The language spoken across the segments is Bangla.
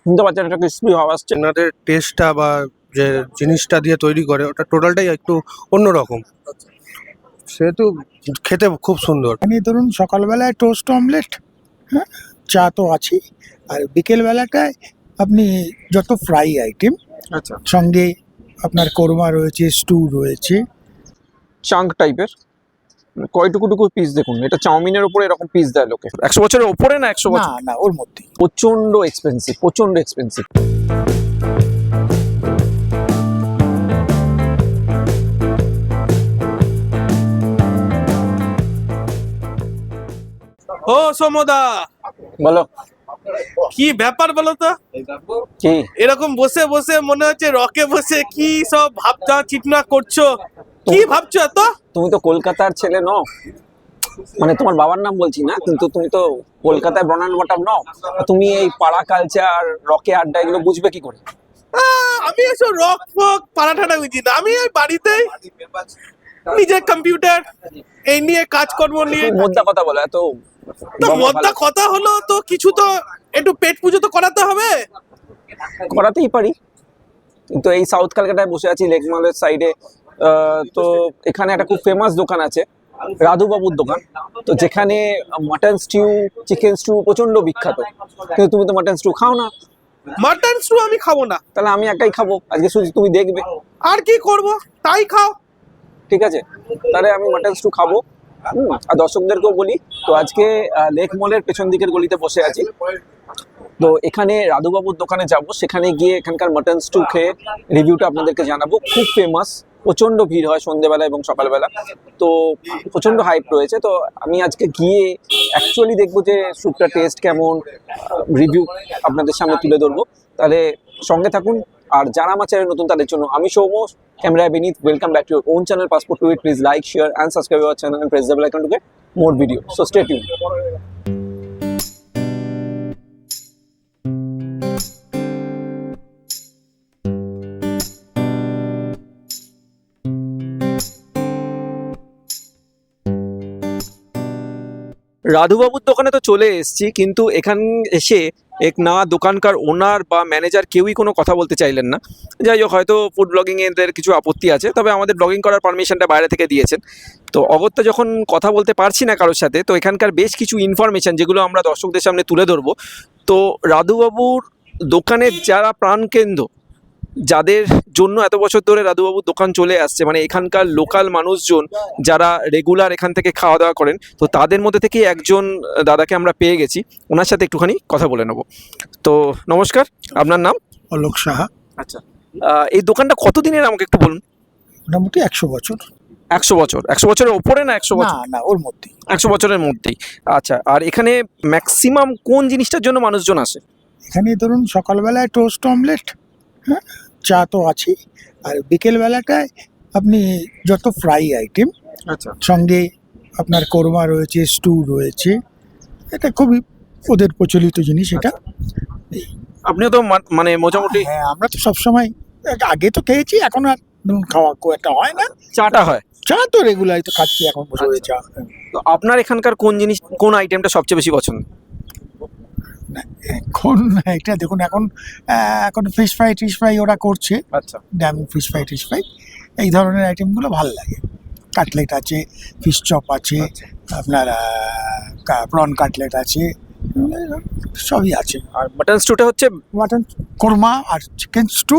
শুনতে পাচ্ছেন একটা ক্রিসপি ভাব আসছে। এনাদের টেস্টটা বা যে জিনিসটা দিয়ে তৈরি করে ওটা টোটালটাই একটু অন্যরকম, সেহেতু খেতে খুব সুন্দর। এখানে ধরুন সকালবেলায় টোস্ট অমলেট, হ্যাঁ, চা তো আছেই, আর বিকেলবেলাটায় আপনি যত ফ্রাই আইটেম, আচ্ছা, সঙ্গে আপনার কোরমা রয়েছে, স্টু রয়েছে। চাঙ্ক টাইপের কয়টুকু পিস দেখুন, এটা চাউমিনের উপরে এরকম পিস দেয় লোকে। 100 বছরের উপরে না 100 না বছর? না, ওর মধ্যেই। প্রচন্ড এক্সপেন্সিভ, প্রচন্ড এক্সপেন্সিভ। ও সমদা, বলো কি ব্যাপার বলো তো? কি? এরকম বসে বসে মনে হচ্ছে রকে বসে কি সব ভাবনা চিন্তা করছো, কি ভাবছো এত? তুমি তো কলকাতার ছেলে নও, মানে তোমার বাবার নাম বলছি না, কিন্তু তুমি তো কলকাতায় বনান বটাম নও। তুমি এই পাড়া কালচার, রকে আড্ডা এগুলো বুঝবে কি করে? আমি এসব রক ফক পারাঠাটা বুঝি না, আমি ওই বাড়িতেই নিজের কম্পিউটার এই নিয়ে কাজকর্ম নিয়ে। তুমি মোদ্দা কথা বলো, এত তো মদ্দা কথা হলো তো, কিছু তো একটু পেট পুজো তো করাতে হবে। করাতেই পারি, কিন্তু এই সাউথ কলকাতায় বসে আছি লেক মলের সাইডে। তো এখানে একটা খুব ফেমাস দোকান আছে, রাধু বাবুর দোকান। তো যেখানে মাটন স্টিউ, চিকেন স্টিউ প্রচন্ড বিখ্যাত, কিন্তু তুমি তো মাটন স্টিউ খাও না। মাটন স্টু আমি খাবো না। তাহলে আমি একাই খাবো আজকে, শুধু তুমি দেখবে। আর কি করব, তাই খাও। ঠিক আছে, তাহলে আমি মাটন স্টু খাবো। আর দর্শকদেরকেও বলি, তো আজকে লেক মলের পেছন দিকের গলিতে বসে আছি। তো এখানে রাধুবাবুর দোকানে যাব, সেখানে গিয়ে এখানকার মাটন স্টু খেয়ে রিভিউটা আপনাদেরকে জানাবো। খুব ফেমাস, প্রচন্ড ভিড় হয় সন্ধ্যেবেলা এবং সকালবেলা, তো প্রচন্ড হাইপ রয়েছে। তো আমি আজকে গিয়ে অ্যাকচুয়ালি দেখবো যে স্যুপটার টেস্ট কেমন, রিভিউ আপনাদের সামনে তুলে ধরবো। তাহলে সঙ্গে থাকুন। আর যারা আমার চ্যানেল নতুন তাদের জন্য আমি সৌম, ক্যামেরায় beneath, welcome back to your own channel passport to it. Please like, share and subscribe our channel and press the bell icon to get more video. So stay tuned. রাধুবাবুর দোকানে তো চলে এসেছি, কিন্তু এখান এসে এক না দোকানকার ওনার বা ম্যানেজার কেউই কোনো কথা বলতে চাইলেন না। যাই হোক, হয়তো ফুড ব্লগিং এদের কিছু আপত্তি আছে, তবে আমাদের ব্লগিং করার পারমিশনটা বাইরে থেকে দিয়েছেন। তো অগত্যা যখন কথা বলতে পারছি না কারোর সাথে, তো এখানকার বেশ কিছু ইনফরমেশন যেগুলো আমরা দর্শকদের সামনে তুলে ধরবো। তো রাধুবাবুর দোকানের যারা প্রাণকেন্দ্র, যাদের জন্য এত বছর ধরে রাধুবাবুর দোকান চলে আসছে, মানে এখানকার লোকাল মানুষজন যারা রেগুলার এখান থেকে খাওয়া দাওয়া করেন, তো তাদের মধ্যে থেকে একজন দাদাকে আমরা পেয়ে গেছি। ওনার সাথে একটুখানি কথা বলে নেব। তো নমস্কার, আপনার নাম? অলোক সাহা। আচ্ছা, এই দোকানটা কতদিনের আমাকে একটু বলুন। মোটামুটি 100 বছর। 100 বছর? 100 বছরের ওপরে না 100 না বছর? না, ওর মধ্যেই। 100 বছরের মধ্যেই। আচ্ছা, আর এখানে ম্যাক্সিমাম কোন জিনিসটার জন্য মানুষজন আসে? এখানে ধরুন সকালবেলায় টোস্ট অমলেট, হ্যাঁ, চা তো আছেই, আর বিকেলবেলাটায় আপনি যত ফ্রাই আইটেম, আচ্ছা, সঙ্গে আপনার কোরমা রয়েছে, স্টু রয়েছে। এটা খুবই ওদের প্রচলিত জিনিস এটা। আপনিও তো মানে মোটামুটি হ্যাঁ, আমরা তো সবসময় আগে তো খেয়েছি, এখন আর ধরুন খাওয়া খুব একটা হয় না। চাটা হয়। চা তো রেগুলারই তো খাচ্ছি এখন বসে বসে চা। তো আপনার এখানকার কোন জিনিস, কোন আইটেমটা সবচেয়ে বেশি পছন্দ? এখন এটা দেখুন, এখন ফিশ ফ্রাই ওরা করছে, আচ্ছা, ড্যাম ফিশ ফ্রাই এই ধরনের আইটেমগুলো ভালো লাগে। কাটলেট আছে, ফিশ চপ আছে, আপনার প্রন কাটলেট আছে, সবই আছে। আর মাটন স্টুটা হচ্ছে মাটন কোরমা আর চিকেন স্টু,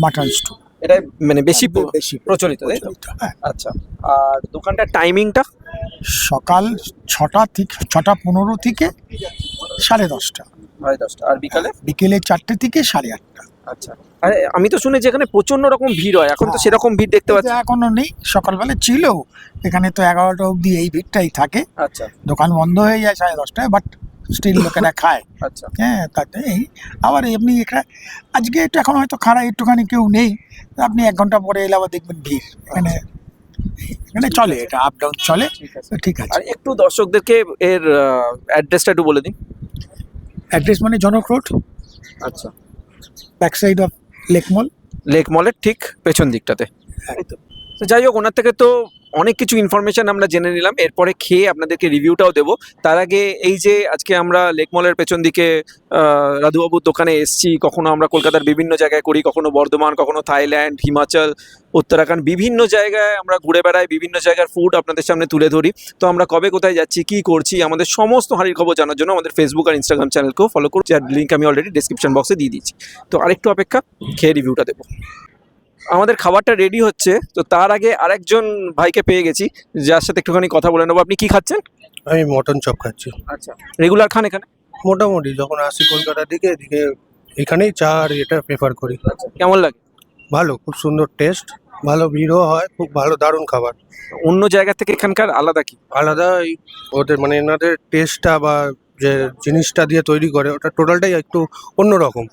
মাটন স্টু এটা মানে বেশি বেশি প্রচলিত, তাই তো? প্রচলিত, হ্যাঁ। আচ্ছা, আর দোকানটার টাইমিংটা? সকাল 6টা থেকে 6:15 থেকে 10:30, 10:30, আর বিকালে? বিকেলে 4টে থেকে 8:30। আচ্ছা, আরে আমি তো শুনেছি এখানে প্রচন্ড রকম ভিড় হয়, এখন তো হ্যাঁ। সেরকম ভিড় দেখতে পাচ্ছি। এখনো নেই, সকালবেলা ছিল। এখানে তো 11টা অবধি এই ভিড়টাই থাকে। আচ্ছা দোকান বন্ধ হয়ে যায় 10:30টায়, বাট স্টিল লোকেরা খায়। আচ্ছা, হ্যাঁ, তাতে আবার এমনি এখানে আজকে একটু এখন হয়তো খারাপ, একটুখানি কেউ নেই, আপনি 1 ঘন্টা পরে এলে আবার দেখবেন ভিড়। এখানে চলে, এটা আপ ডাউন চলে। ঠিক আছে। তো ঠিক আছে। আর একটু দর্শকদেরকে এর অ্যাড্রেসটা একটু বলে দিন। অ্যাড্রেস মানে জনক রোড, আচ্ছা, back side of lake mall. Lake মলের ঠিক পেছন দিকটাতে। একদম। তো যাই হোক, ওনার থেকে তো অনেক কিছু ইনফরমেশন আমরা জেনে নিলাম, এরপরে খেয়ে আপনাদেরকে রিভিউটাও দেবো। তার আগে এই যে আজকে আমরা লেক মলের পেছন দিকে রাধুবাবুর দোকানে এসছি, কখনো আমরা কলকাতার বিভিন্ন জায়গায় করি, কখনো বর্ধমান, কখনো থাইল্যান্ড, হিমাচল, উত্তরাখণ্ড, বিভিন্ন জায়গাযায় আমরা ঘুরে বেড়াই, বিভিন্ন জায়গার ফুড আপনাদের সামনে তুলে ধরি। তো আমরা কবে কোথায় যাচ্ছি, কি করছি, আমাদের সমস্ত হাঁড়ির খবর জানার জন্য আমাদের ফেসবুক আর ইনস্টাগ্রাম চ্যানেলকেও ফলো করুন, যার লিঙ্ক আমি অলরেডি ডিসক্রিপশন বক্সে দিয়ে দিচ্ছি। তো আরেকটু অপেক্ষা, খেয়ে রিভিউটা দেবো। আমাদের খাবারটা রেডি হচ্ছে, তো তার আগে আরেকজন ভাইকে পেয়ে গেছি, যার সাথে একটুখানি কথা বলে নেবো। আপনি কি খাচ্ছেন? আমি মটন চপ খাচ্ছি। আচ্ছা, রেগুলার খান এখানে? মোটামুটি যখন আসি কলকাতার দিকে এদিকে এখানেই চা আর এটা প্রেফার করি। কেমন লাগে? ভালো, খুব সুন্দর টেস্ট, ভালো ভিড়ও হয়, খুব ভালো, দারুণ খাবার। অন্য জায়গা থেকে এখানকার আলাদা কি? আলাদা এই ওদের মানে এনাদের টেস্টটা বা যে জিনিসটা দিয়ে তৈরি করে ওটা টোটালটাই একটু অন্যরকম,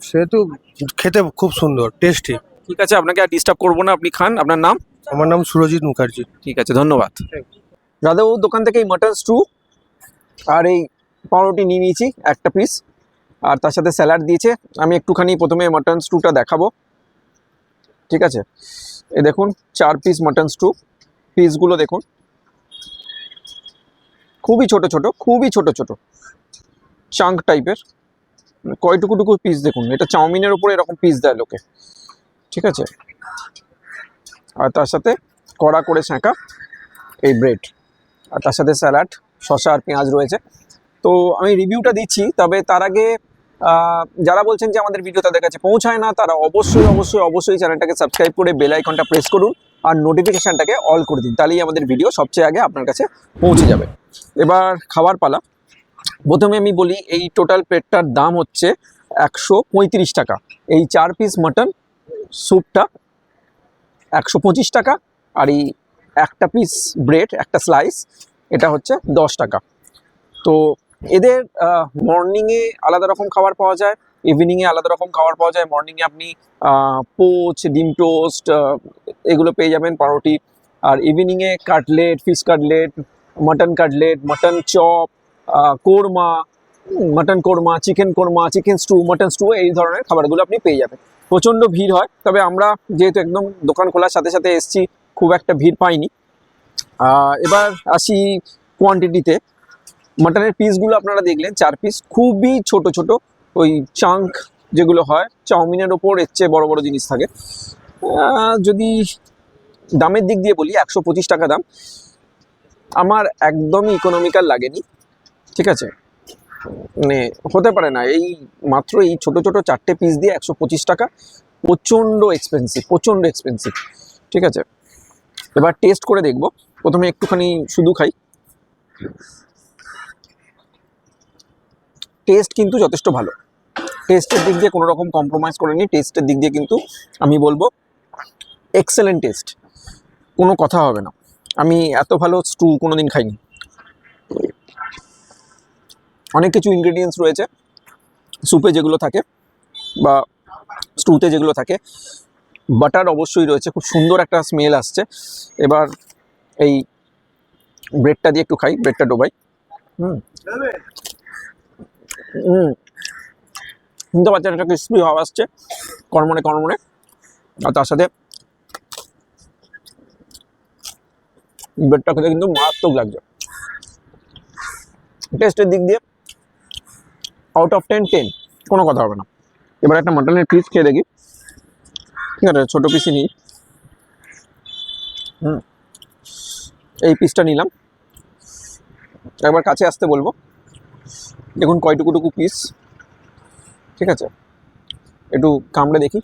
সেহেতু খেতে খুব সুন্দর, টেস্টি। ঠিক আছে, আপনাকে আর ডিস্টার্ব করবো না, আপনি খান। আপনার নাম? আমার নাম সুরজিৎ মুখার্জি। ঠিক আছে, ধন্যবাদ। রাধাবাবুর দোকান থেকে এই মাটন স্টু আর এই পাউরুটি নিয়ে নিয়েছি একটা পিস, আর তার সাথে স্যালাড দিয়েছে। আমি একটুখানি প্রথমে মাটন স্টুটা দেখাবো, ঠিক আছে? এই দেখুন 4 পিস মাটন স্টু, পিসগুলো দেখুন, খুবই ছোট ছোট, খুবই ছোট ছোট চাঙ্ক টাইপের, কয়টুকুটুকু পিস দেখুন। এটা চাউমিনের উপরে এরকম পিস দেয় লোকে, ঠিক আছে? আর তার সাথে কড়া করে সেঁকা এই ব্রেড, আর তার সাথে স্যালাড, শসা আর পেঁয়াজ রয়েছে। তো আমি রিভিউটা দিচ্ছি, তবে তার আগে যারা বলছেন যে আমাদের ভিডিও তাদের কাছে পৌঁছায় না, তারা অবশ্যই অবশ্যই অবশ্যই চ্যানেলটাকে সাবস্ক্রাইব করে বেল আইকনটা প্রেস করুন আর নোটিফিকেশানটাকে অল করে দিন, তাহলেই আমাদের ভিডিও সবচেয়ে আগে আপনার কাছে পৌঁছে যাবে। এবার খাবার পালা। প্রথমে আমি বলি, এই টোটাল প্লেটটার দাম হচ্ছে 135 টাকা। এই 4 পিস মাটন স্যুপটা 125 টাকা, আর এই একটা পিস ব্রেড, একটা স্লাইস, এটা হচ্ছে 10 টাকা। তো এদের মর্নিংয়ে আলাদা রকম খাবার পাওয়া যায়, ইভিনিংয়ে আলাদা রকম খাবার পাওয়া যায়। মর্নিংয়ে আপনি পোচ, ডিম টোস্ট, এগুলো পেয়ে যাবেন, পাউরুটি। আর ইভিনিংয়ে cutlet, fish cutlet, mutton chop, korma, mutton korma, chicken stew, mutton stew, এই ধরনের খাবারগুলো আপনি পেয়ে যাবেন। প্রচণ্ড ভিড় হয়, তবে আমরা যেহেতু একদম দোকান খোলার সাথে সাথে এসছি, খুব একটা ভিড় পাইনি। এবার আসি কোয়ান্টিটিতে। মাটনের পিসগুলো আপনারা দেখলেন 4 পিস, খুবই ছোট ছোট, ওই চাঙ্ক যেগুলো হয় চাউমিনের ওপর, এর চেয়ে বড় বড় জিনিস থাকে। যদি দামের দিক দিয়ে বলি, 125 টাকা দাম। আমার একদমই ইকোনমিক্যাল লাগেনি, ঠিক আছে? মানে হতে পারে না, এই মাত্র এই ছোট ছোট 4টে পিস দিয়ে 125 টাকা, প্রচণ্ড এক্সপেন্সিভ, ঠিক আছে? এবার টেস্ট করে দেখব। প্রথমে একটুখানি শুধু খাই। টেস্ট কিন্তু যথেষ্ট ভালো, টেস্টের দিক দিয়ে কোনো রকম কম্প্রোমাইজ করেনি। টেস্টের দিক দিয়ে কিন্তু আমি বলবো এক্সেলেন্ট টেস্ট, কোনো কথা হবে না। আমি এত ভালো স্টু কোনোদিন খাইনি। অনেক কিছু ইনগ্রেডিয়েন্টস রয়েছে স্যুপে যেগুলো থাকে বা স্টুতে যেগুলো থাকে। বাটার অবশ্যই রয়েছে, খুব সুন্দর একটা স্মেল আসছে। এবার এই ব্রেডটা দিয়ে একটু খাই, ব্রেডটা ডোবাই। শুনতে পাচ্ছেন একটা ক্রিসপি ভাব আসছে, কড়মড়ে, আর তার সাথে ব্রেডটা খেতে কিন্তু মারাত্মক লাগছে। টেস্টের দিক দিয়ে আউট অফ 10, কোনো কথা হবে না। এবার একটা মাটনের পিস খেয়ে দেখি, ঠিক আছে? ছোটো পিসই নিই। এই পিসটা নিলাম, একবার কাছে আসতে বলবো। দেখুন কয়টুকুটুকু পিস, ঠিক আছে? একটু কামড়ে দেখি।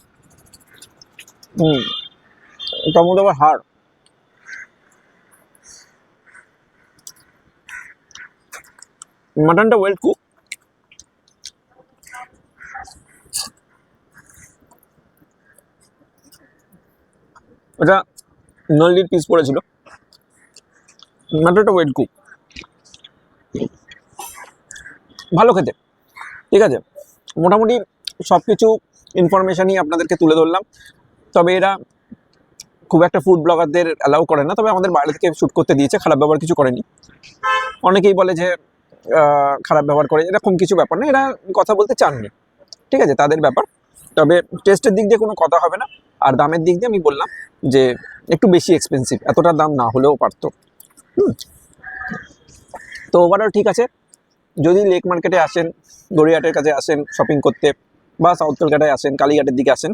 তার মধ্যে আবার হাড়। মাটনটা ওয়েল কুক, ওটা নলির পিস পড়েছিল। মাটনটা ওয়েল কুক, ভালো খেতে, ঠিক আছে? মোটামুটি সব কিছু ইনফরমেশানই আপনাদেরকে তুলে ধরলাম। তবে এরা খুব একটা ফুড ব্লগারদের অ্যালাউ করে না, তবে আমাদের বাইরে থেকে শ্যুট করতে দিয়েছে, খারাপ ব্যবহার কিছু করেনি। অনেকেই বলে যে খারাপ ব্যবহার করে, এরকম কিছু ব্যাপার না, এরা কথা বলতে চাননি, ঠিক আছে? তাদের ব্যাপার। তবে টেস্টের দিক দিয়ে কোনো কথা হবে না। আর দামের দিক দিয়ে আমি বললাম যে একটু বেশি এক্সপেন্সিভ, এতটা দাম না হলেও পারতো। তো ওভারঅল ঠিক আছে। যদি লেক মার্কেটে আসেন, গড়িয়াহাটের কাছে আসেন শপিং করতে, বা সাউথ কলকাতায় আসেন, কালীঘাটের দিকে আসেন,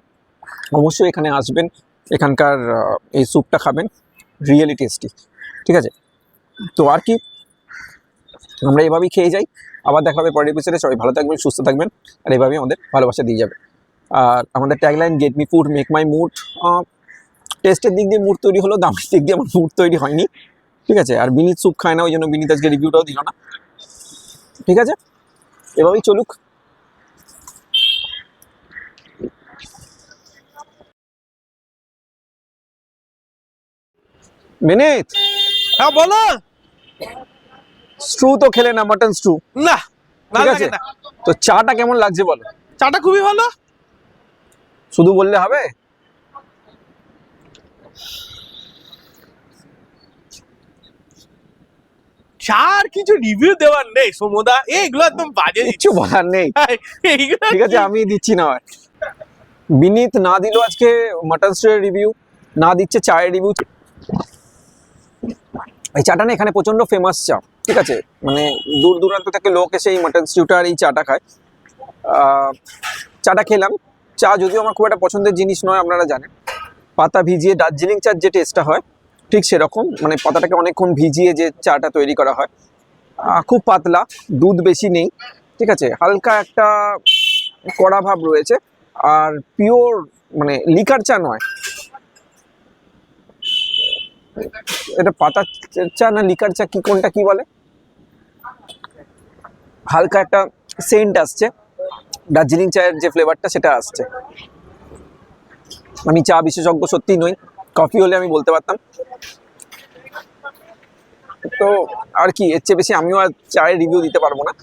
অবশ্যই এখানে আসবেন, এখানকার এই স্যুপটা খাবেন, রিয়েলি টেস্টি। ঠিক আছে, তো আর কি, আমরা এভাবেই খেয়ে যাই। আবার দেখা হবে পরের এপিসোডে। সবাই ভালো থাকবেন, সুস্থ থাকবেন, আর এভাবেই আমাদের ভালোবাসা দিয়ে যাবে। আর আমাদের tagline get me food make my mood. টেস্টের দিক দিয়ে মুড তৈরি হলো, দামের দিক দিয়ে আমার মুড তৈরি হয়নি। ঠিক আছে, আর বিনীত স্যুপ খায় না, ওই জন্য বিনীত আজকে রিভিউটাও দিল না। ঠিক আছে, এভাবেই চলুক। বিনীত, হ্যাঁ বলো। স্ট্রু তো খেলে না, মাটন স্ট্রু। না, ঠিক আছে, তো চাটা কেমন লাগছে বলো? চাটা খুবই ভালো। শুধু বললে হবে? চার কিছু রিভিউ দেওয়ার নেই সমুদা, এইগুলো একদম বাজে। কিচ্ছু বলার নেই। এইগুলো ঠিক আছে, আমি দিচ্ছি না। বিনীত না দিল আজকে মাটন স্ট্রুয়ের রিভিউ, না দিচ্ছে চায়ের রিভিউ। এই চাটা না এখানে প্রচন্ড ফেমাস চা। ঠিক আছে, মানে দূর দূরান্ত থেকে লোক এসে এই মাটন স্টিউটা আর এই চাটা খায়। চাটা খেলাম। চা যদিও আমার খুব একটা পছন্দের জিনিস নয়, আপনারা জানেন। পাতা ভিজিয়ে দার্জিলিং চার যে টেস্টটা হয় ঠিক সেরকম, মানে পাতাটাকে অনেকক্ষণ ভিজিয়ে যে চাটা তৈরি করা হয়। খুব পাতলা, দুধ বেশি নেই। ঠিক আছে, হালকা একটা কড়া ভাব রয়েছে, আর পিওর মানে লিকার চা নয়। এটা পাতা চা না লিকার চা, কি কোনটা কি বলে? হালকা একটা সেন্ট আসছে, দার্জিলিং চায়ের যে ফ্লেভারটা সেটা আসছে। আমি চা বিশেষজ্ঞ সত্যি নই, কফি হলে আমি বলতে পারতাম। তো আর কি, এর চেয়ে বেশি আমিও আর চায়ের রিভিউ দিতে পারবো না।